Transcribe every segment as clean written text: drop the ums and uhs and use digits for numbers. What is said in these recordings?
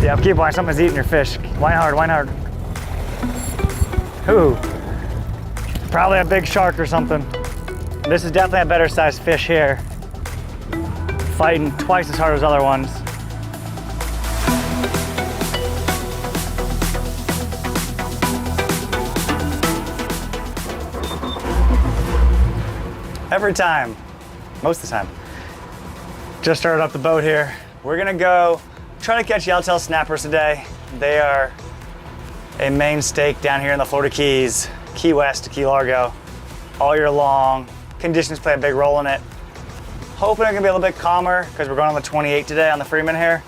Yeah, keep whining. Something's eating your fish. Whine hard, whine hard. Ooh. Probably a big shark or something. This is definitely a better sized fish here. Fighting twice as hard as other ones. Every time, most of the time. Just started up the boat here. We're gonna go try to catch Yellowtail Snappers today. They are a main stake down here in the Florida Keys, Key West to Key Largo, all year long. Conditions play a big role in it. Hoping it can be a little bit calmer because we're going on the 28 today on the Freeman here.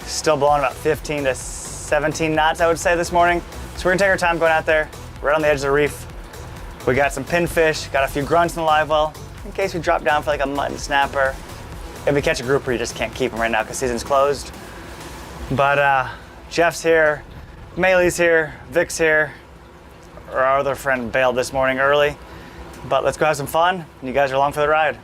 Still blowing about 15 to 17 knots, I would say, this morning. So we're gonna take our time going out there, right on the edge of the reef. We got some pinfish, got a few grunts in the live well, in case we drop down for like a mutton snapper. If we catch a grouper, you just can't keep them right now because season's closed. But Jeff's here, Maylee's here, Vic's here. Our other friend bailed this morning early. But let's go have some fun, and you guys are along for the ride.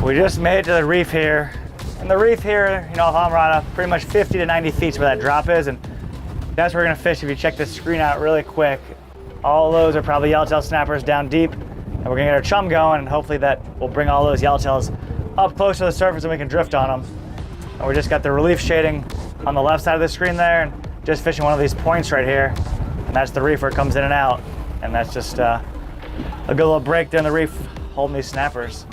We just made it to the reef here. And the reef here, you know, off Marina, pretty much 50 to 90 feet is where that drop is. And that's where we're gonna fish. If you check this screen out really quick, all those are probably Yellowtail Snappers down deep. And we're gonna get our chum going, and hopefully that will bring all those Yellowtails up close to the surface and we can drift on them. And we just got the relief shading on the left side of the screen there, and just fishing one of these points right here. And that's the reef where it comes in and out. And that's just a good little break there in the reef holding these snappers.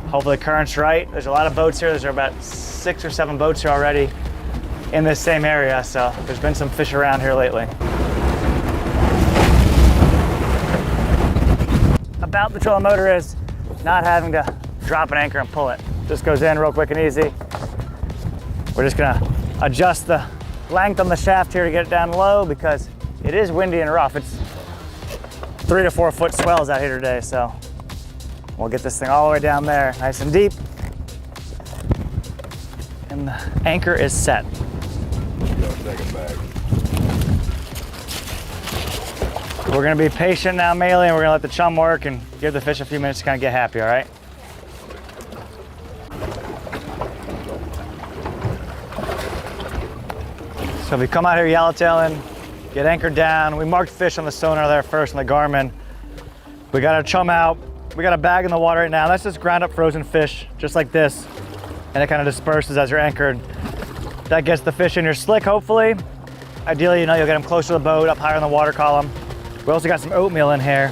Hopefully the current's right. There's a lot of boats here. There's about 6 or 7 boats here already in this same area. So there's been some fish around here lately. About the trolling motor is not having to drop an anchor and pull it. Just goes in real quick and easy. We're just gonna adjust the length on the shaft here to get it down low because it is windy and rough. It's 3 to 4 foot swells out here today, so we'll get this thing all the way down there, nice and deep. And the anchor is set. We're gonna be patient now, Maylee, and we're gonna let the chum work and give the fish a few minutes to kind of get happy, all right? So if we come out here yellowtailing, get anchored down, we marked fish on the sonar there first on the Garmin. We got our chum out. We got a bag in the water right now. That's just ground up frozen fish, just like this. And it kind of disperses as you're anchored. That gets the fish in your slick, hopefully. Ideally, you know, you'll get them close to the boat, up higher in the water column. We also got some oatmeal in here,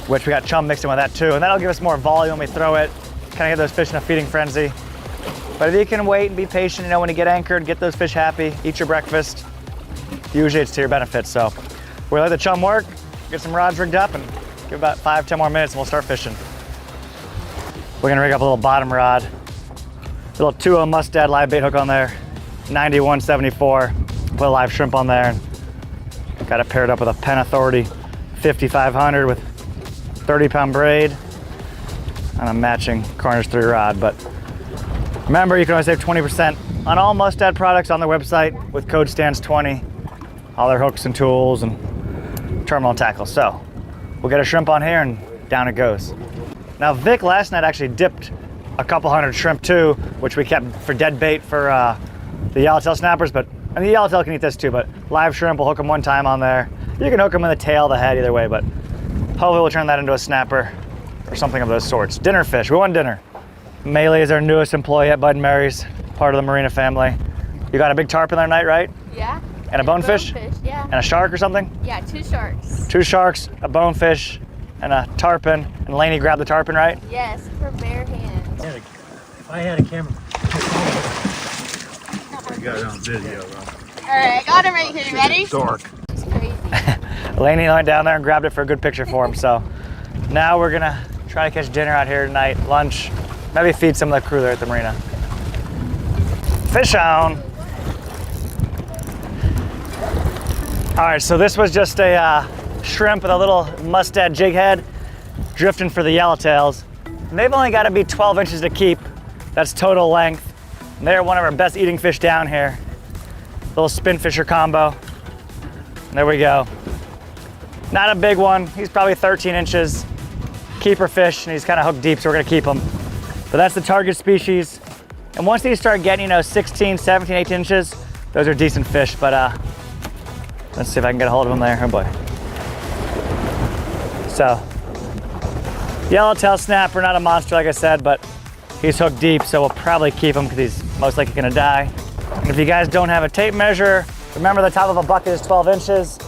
which we got chum mixed in with that too. And that'll give us more volume when we throw it, kind of get those fish in a feeding frenzy. But if you can wait and be patient, you know, when you get anchored, get those fish happy, eat your breakfast, usually it's to your benefit. So we'll let the chum work, get some rods rigged up, and give about 5-10 more minutes and we'll start fishing. We're gonna rig up a little bottom rod. Little 2-0 Mustad live bait hook on there, 9174. Put a live shrimp on there. And got it paired up with a Penn Authority 5500 with 30-pound braid and a matching Carnage 3 rod. But remember, you can always save 20% on all Mustad products on their website with code STANZ20. All their hooks and tools and terminal tackle. So we'll get a shrimp on here and down it goes. Now Vic last night actually dipped a couple hundred shrimp too, which we kept for dead bait for the Yellowtail Snappers, but and the Yellowtail can eat this too, but live shrimp, we'll hook them one time on there. You can hook them in the tail, the head, either way, but hopefully we'll turn that into a snapper or something of those sorts. Dinner fish, we want dinner. Maylee is our newest employee at Bud & Mary's, part of the Marina family. You got a big tarpon there tonight, right? Yeah. And a bonefish? Yeah. And a shark or something? Yeah, 2 sharks. 2 sharks, a bonefish, and a tarpon. And Lainey grabbed the tarpon, right? Yes, for bare hands. If I had a camera. You got it on video, bro. Alright, I got him right here. Ready? Dark. It's crazy. Lainey went down there and grabbed it for a good picture for him. So now we're gonna Try to catch dinner out here tonight, lunch. Maybe feed some of the crew there at the marina. Fish on. All right, so this was just a shrimp with a little Mustad jig head drifting for the yellowtails. And they've only got to be 12 inches to keep. That's total length. And they're one of our best eating fish down here. Little spin fisher combo. And there we go. Not a big one. He's probably 13 inches. Keeper fish, and he's kind of hooked deep, so we're gonna keep him. But that's the target species. And once these start getting, 16, 17, 18 inches, those are decent fish. But let's see if I can get a hold of him there. Oh boy. So, Yellowtail Snapper, not a monster like I said, but he's hooked deep, so we'll probably keep him because he's most likely gonna die. And if you guys don't have a tape measure, remember the top of a bucket is 12 inches.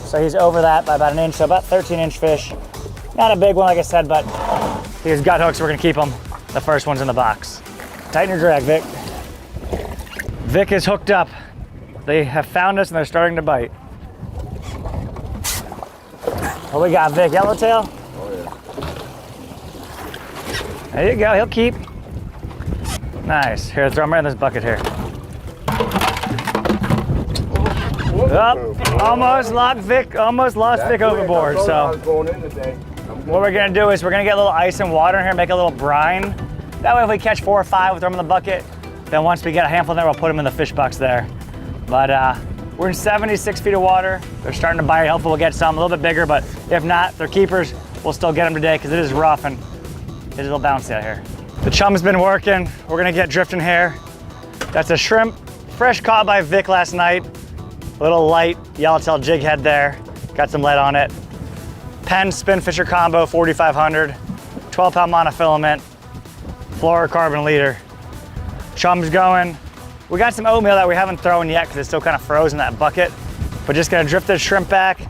So he's over that by about an inch, so about 13-inch fish. Not a big one, like I said, but he's gut hooks, so we're gonna keep him. The first one's in the box. Tighten your drag, Vic. Vic is hooked up. They have found us and they're starting to bite. What we got, Vic? Yellowtail? Oh, yeah. There you go, he'll keep. Nice. Here, throw him right in this bucket here. Oh, almost lost Vic overboard. So what we're gonna do is we're gonna get a little ice and water in here, make a little brine. That way if we catch 4 or 5, we'll throw them in the bucket. Then once we get a handful there, we'll put them in the fish box there. But we're in 76 feet of water. They're starting to bite. Hopefully we'll get some a little bit bigger, but if not, they're keepers. We'll still get them today because it is rough and it is a little bouncy out here. The chum's been working. We're gonna get drifting here. That's a shrimp, fresh caught by Vic last night. A little light yellowtail jig head there. Got some lead on it. Penn spin fisher combo, 4500. 12-pound monofilament. Fluorocarbon leader. Chum's going. We got some oatmeal that we haven't thrown yet because it's still kind of frozen in that bucket. But just gonna drift this shrimp back,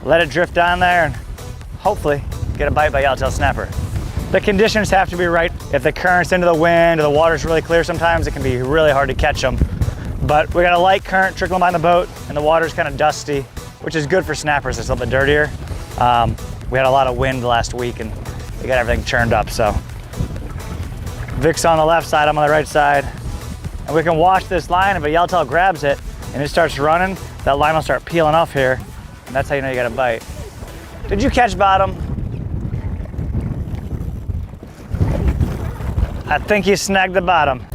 let it drift down there, and hopefully get a bite by yellowtail snapper. The conditions have to be right. If the current's into the wind or the water's really clear sometimes, it can be really hard to catch them. But we got a light current trickling by the boat and the water's kind of dusty, which is good for snappers. It's a little bit dirtier. We had a lot of wind last week and we got everything churned up, so. Vic's on the left side, I'm on the right side. And we can watch this line. If a yellowtail grabs it and it starts running, that line will start peeling off here. And that's how you know you got a bite. Did you catch bottom? I think you snagged the bottom.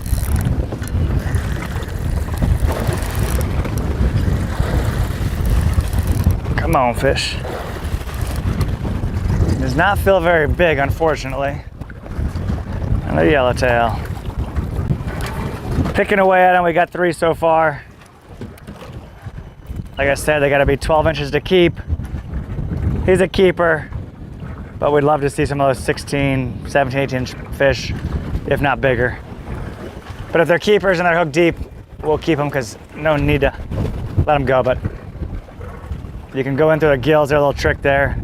Come on, fish. Does not feel very big, unfortunately. Another yellowtail. Picking away at him, we got 3 so far. Like I said, they gotta be 12 inches to keep. He's a keeper, but we'd love to see some of those 16, 17, 18-inch fish, if not bigger. But if they're keepers and they're hooked deep, we'll keep them because no need to let them go. But you can go in through the gills, there's a little trick there.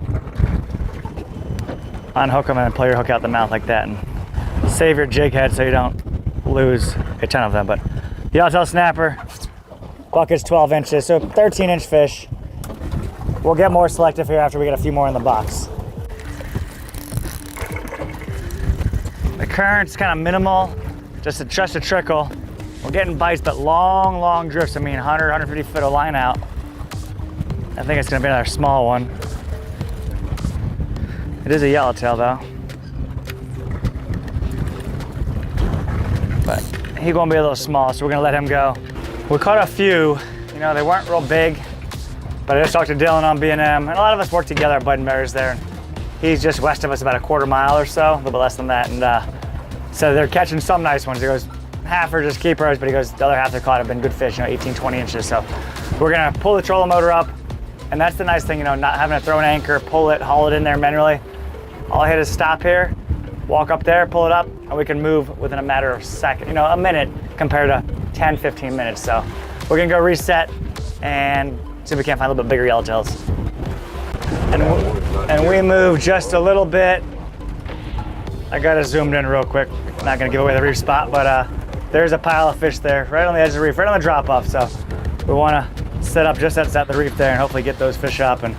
Unhook them and then pull your hook out the mouth like that and save your jig head so you don't lose a ton of them. But yellowtail snapper, bucket's 12 inches, so 13-inch fish. We'll get more selective here after we get a few more in the box. The current's kind of minimal, just a trickle. We're getting bites, but long drifts. I mean, 100, 150 foot of line out. I think it's gonna be another small one. It is a yellowtail though. But he's gonna be a little small, so we're gonna let him go. We caught a few, they weren't real big, but I just talked to Dylan on B&M, and a lot of us work together at Bud and Bears there. And he's just west of us about a quarter mile or so, a little bit less than that. And so they're catching some nice ones. He goes, half are just keepers, but he goes, the other half they caught have been good fish, 18, 20 inches. So we're gonna pull the trolling motor up. And that's the nice thing, not having to throw an anchor, pull it, haul it in there manually. All I hit is stop here, walk up there, pull it up, and we can move within a matter of seconds, a minute compared to 10, 15 minutes. So we're gonna go reset and see if we can't find a little bit bigger yellowtails. And we move just a little bit. I got it zoomed in real quick. Not gonna give away the reef spot, but there's a pile of fish there, right on the edge of the reef, right on the drop off. So we wanna set up just outside the reef there and hopefully get those fish up, and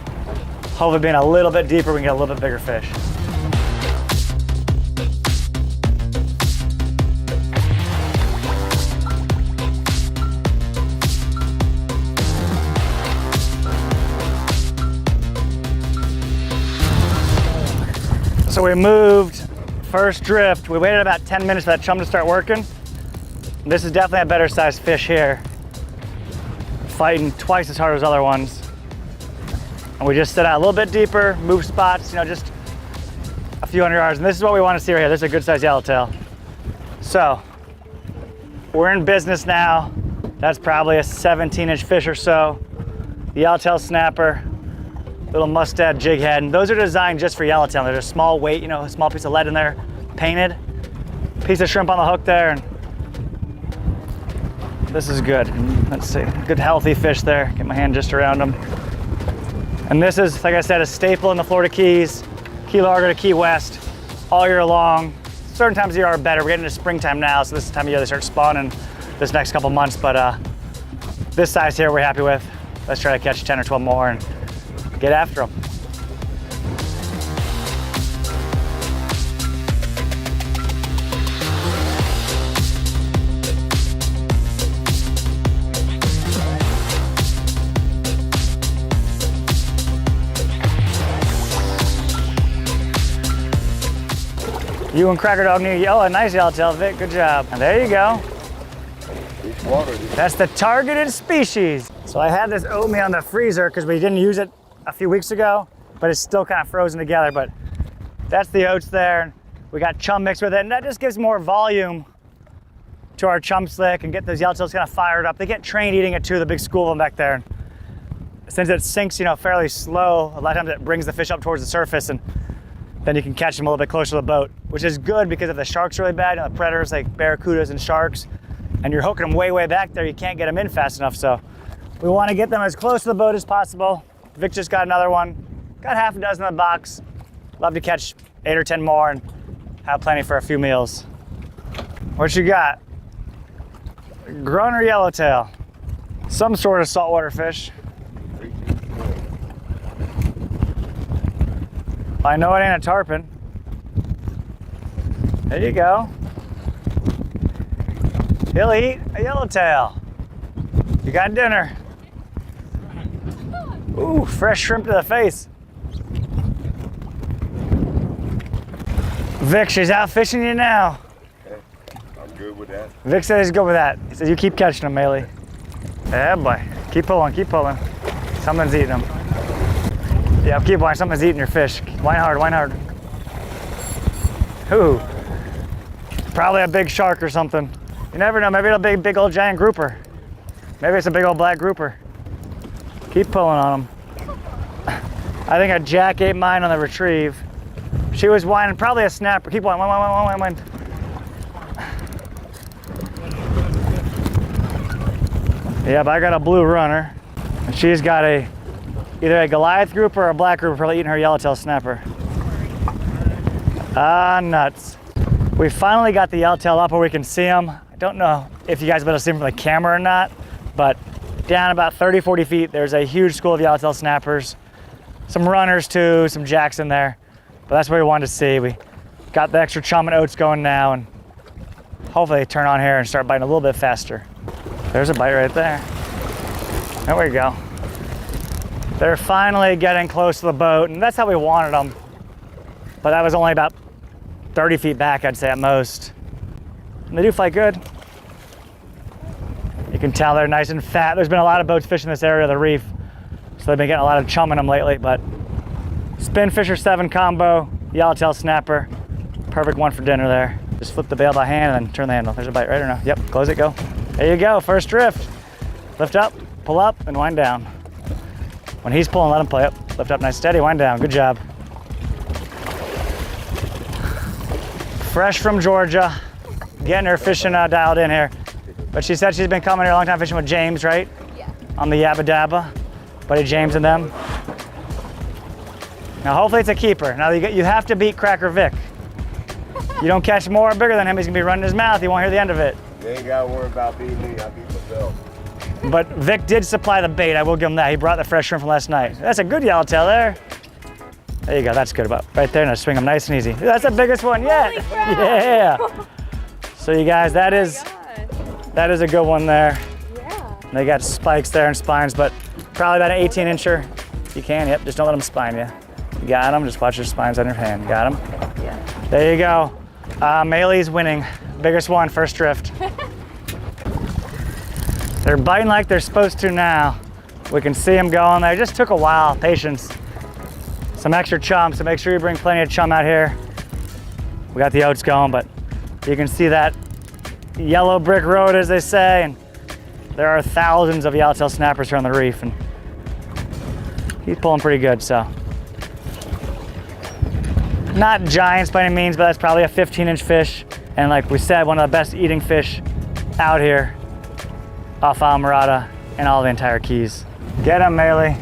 hopefully being a little bit deeper, we can get a little bit bigger fish. So we moved first drift. We waited about 10 minutes for that chum to start working. This is definitely a better sized fish here. Fighting twice as hard as other ones. And we just set out a little bit deeper, move spots, you know, just a few hundred yards. And this is what we want to see right here. This is a good sized yellowtail. So we're in business now. That's probably a 17-inch fish or so. The Yellowtail Snapper, little Mustad jig head. And those are designed just for yellowtail. There's a small weight, you know, a small piece of lead in there, painted. Piece of shrimp on the hook there. And this is good. Let's see, good healthy fish there. Get my hand just around them. And this is, like I said, a staple in the Florida Keys, Key Largo to Key West, all year long. Certain times of year are better. We're getting into springtime now, so this is the time of year they start spawning this next couple months. But this size here we're happy with. Let's try to catch 10 or 12 more and get after them. You and Cracker Dog need, oh, a nice yellowtail, Vic, good job. And there you go. That's the targeted species. So I had this oatmeal in the freezer because we didn't use it a few weeks ago, but it's still kind of frozen together. But that's the oats there. We got chum mixed with it, and that just gives more volume to our chum slick and get those yellowtails kind of fired up. They get trained eating it too, the big school of them back there. And since it sinks, you know, fairly slow, a lot of times it brings the fish up towards the surface, and then you can catch them a little bit closer to the boat, which is good because if the sharks are really bad, you know, the predators like barracudas and sharks, and you're hooking them way, way back there, you can't get them in fast enough. So we want to get them as close to the boat as possible. Vic just got another one. Got half a dozen in the box. Love to catch 8 or 10 more and have plenty for a few meals. What you got? Grunt or yellowtail? Some sort of saltwater fish. I know it ain't a tarpon. There you go. He'll eat a yellowtail. You got dinner. Ooh, fresh shrimp to the face. Vic, she's out fishing you now. Okay, I'm good with that. Vic said he's good with that. He says you keep catching them, Maylee. Yeah, boy. Keep pulling, keep pulling. Something's eating them. Yeah, keep whining. Something's eating your fish. Whine hard, whine hard. Ooh. Probably a big shark or something. You never know. Maybe it's a big old giant grouper. Maybe it's a big old black grouper. Keep pulling on them. I think a jack ate mine on the retrieve. She was whining, probably a snapper. Keep whining, whine. Yep, I got a blue runner. And she's got either a Goliath grouper or a black grouper, probably eating her yellowtail snapper. Ah, nuts. We finally got the yellowtail up where we can see them. I don't know if you guys have been able to see them from the camera or not, but down about 30, 40 feet, there's a huge school of yellowtail snappers. Some runners too, some jacks in there. But that's what we wanted to see. We got the extra chum and oats going now, and hopefully they turn on here and start biting a little bit faster. There's a bite right there. There we go. They're finally getting close to the boat, and that's how we wanted them. But that was only about 30 feet back, I'd say at most. And they do fight good. You can tell they're nice and fat. There's been a lot of boats fishing this area of the reef, so they've been getting a lot of chum in them lately. But Spinfisher 7 combo, yellowtail snapper, perfect one for dinner there. Just flip the bail by hand and then turn the handle. There's a bite, right or no? Yep, close it, go. There you go, first drift. Lift up, pull up, and wind down. When he's pulling, let him play up. Lift up nice steady, wind down, good job. Fresh from Georgia, getting her fishing dialed in here. But she said she's been coming here a long time fishing with James, right? Yeah. On the Yabba Dabba, buddy James and them. Now hopefully it's a keeper. Now you have to beat Cracker Vic. You don't catch more bigger than him, he's gonna be running his mouth, you won't hear the end of it. You ain't gotta worry about beating me, I'll beat myself. But Vic did supply the bait, I will give him that. He brought the fresh shrimp from last night. That's a good yellowtail there. There you go, that's good about right there. Now swing them nice and easy. That's the biggest one yet. Yeah. So you guys, that is a good one there. Yeah. They got spikes there and spines, but probably about an 18-incher. You can, yep, just don't let them spine you. Got him. Just watch your spines on your hand. Got him? Yeah. There you go. Maylee's winning. Biggest one, first drift. They're biting like they're supposed to now. We can see them going there. It just took a while, patience. Some extra chum, so make sure you bring plenty of chum out here. We got the oats going, but you can see that yellow brick road, as they say, and there are thousands of yellowtail snappers here on the reef, and he's pulling pretty good, so. Not giants by any means, but that's probably a 15-inch fish. And like we said, one of the best eating fish out here off Almirada and all the entire Keys. Get him, Maylee.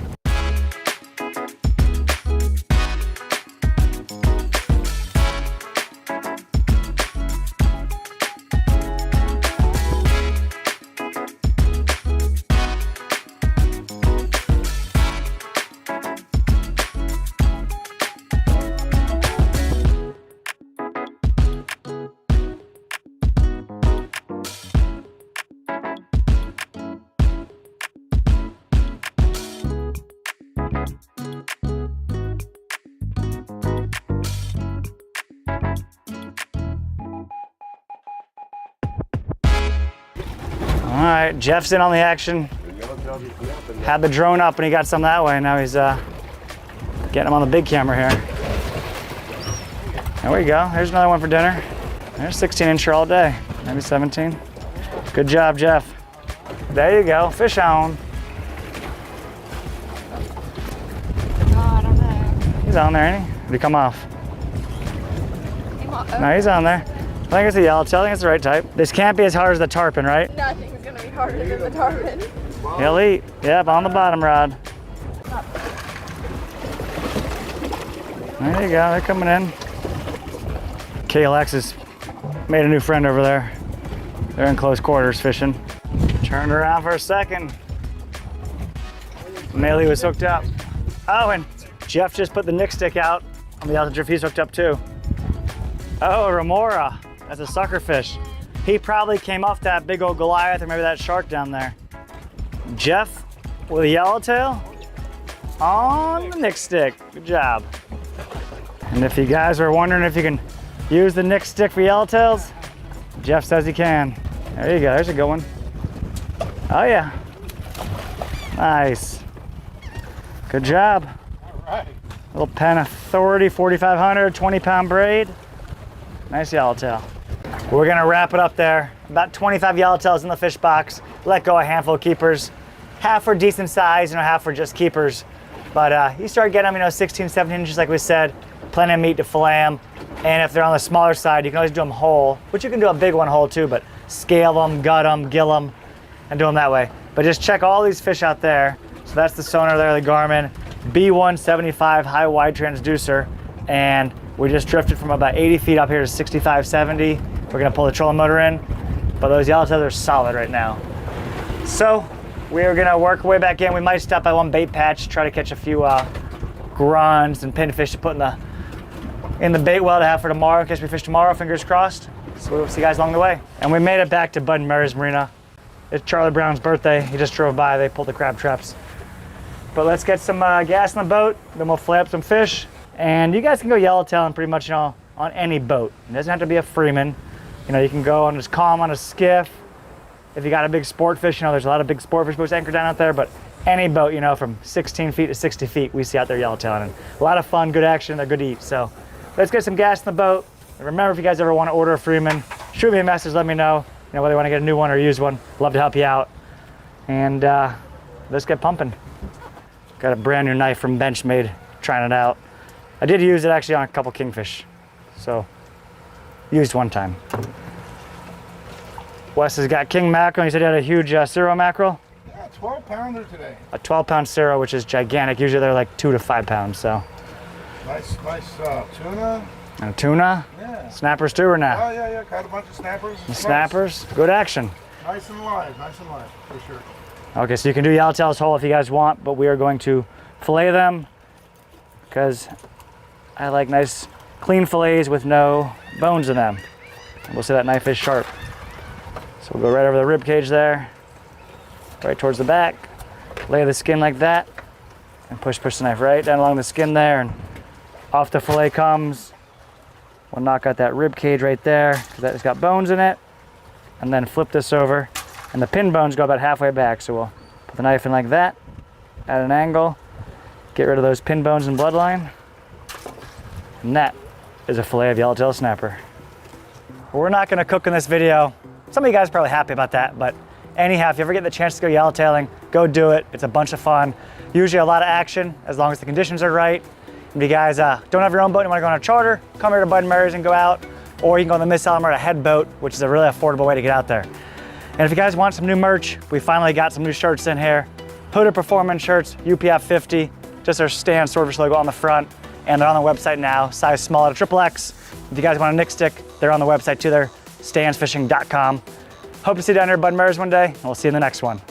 All right, Jeff's in on the action. Had the drone up and he got some that way. Now he's getting him on the big camera here. There we go. Here's another one for dinner. There's 16-incher all day, maybe 17. Good job, Jeff. There you go. Fish on. I don't know. He's on there, ain't he? Did he come off? Oh, No, he's on there. I think it's a yellowtail. I think it's the right type. This can't be as hard as the tarpon, right? nothing's gonna be harder than the tarpon. He'll eat. Yep, on the bottom rod. There you go. They're coming in. KLX has made a new friend over there. They're in close quarters fishing. Turned around for a second. Maylee was hooked up. Oh, and Jeff just put the nick stick out on the other drift. He's hooked up too. Oh, remora. That's a sucker fish. He probably came off that big old Goliath or maybe that shark down there. Jeff with a yellowtail on the nick stick. Good job. And if you guys are wondering if you can use the nick stick for yellowtails, Jeff says he can. There you go, there's a good one. Oh yeah. Nice. Good job. All right. Little pen authority, 4,500, 20-pound braid. Nice yellowtail. We're gonna wrap it up there. About 25 yellowtails in the fish box. Let go a handful of keepers. Half for decent size, half for just keepers. But you start getting them, 16, 17 inches like we said. Plenty of meat to fillet them. And if they're on the smaller side, you can always do them whole, which you can do a big one whole too, but scale them, gut them, gill them, and do them that way. But just check all these fish out there. So that's the sonar there, the Garmin B175 high wide transducer. And we just drifted from about 80 feet up here to 65, 70. We're gonna pull the trolling motor in, but those yellowtails are solid right now. So we're gonna work our way back in. We might stop by one bait patch, try to catch a few gruns and pinfish to put in the bait well to have for tomorrow, in case we fish tomorrow, fingers crossed. So we'll see you guys along the way. And we made it back to Bud and Mary's Marina. It's Charlie Brown's birthday. He just drove by, they pulled the crab traps. But let's get some gas in the boat, then we'll flay up some fish. And you guys can go yellowtailing pretty much on any boat. It doesn't have to be a Freeman. You can go on just calm on a skiff. If you got a big sport fish, there's a lot of big sport fish boats anchored down out there, but any boat, from 16 feet to 60 feet, we see out there yellowtailing. And a lot of fun, good action, they're good to eat. So let's get some gas in the boat. And remember, if you guys ever want to order a Freeman, shoot me a message, let me know, whether you want to get a new one or use one. Love to help you out. And let's get pumping. Got a brand new knife from Benchmade, trying it out. I did use it actually on a couple kingfish. So, used one time. Wes has got king mackerel. He said he had a huge Cero mackerel. Yeah, 12-pounder today. A 12-pound Cero, which is gigantic. Usually they're like 2 to 5 pounds, so. Nice tuna. And a tuna. Yeah. Snappers too or not? Oh, yeah, got a bunch of snappers. And snappers, good action. Nice and live, for sure. Okay, so you can do yellowtails whole if you guys want, but we are going to fillet them because I like nice clean fillets with no bones in them. And we'll see that knife is sharp. So we'll go right over the rib cage there, right towards the back, lay the skin like that, and push the knife right down along the skin there, and Off the fillet comes. We'll knock out that rib cage right there because that has got bones in it. And then flip this over. And the pin bones go about halfway back. So we'll put the knife in like that at an angle. Get rid of those pin bones and bloodline. And that is a fillet of yellowtail snapper. We're not gonna cook in this video. Some of you guys are probably happy about that, but anyhow, if you ever get the chance to go yellowtailing, go do it. It's a bunch of fun. Usually a lot of action as long as the conditions are right. If you guys don't have your own boat and you wanna go on a charter, come here to Bud & Mary's and go out, or you can go on the Miss Alameda Head Boat, which is a really affordable way to get out there. And if you guys want some new merch, we finally got some new shirts in here. Hooded Performance shirts, UPF 50, just our STANZ Swordfish logo on the front, and they're on the website now, size small at a XXX. If you guys want a Nick stick, they're on the website too, they're stanzfishing.com. Hope to see you down here at Bud & Mary's one day, and we'll see you in the next one.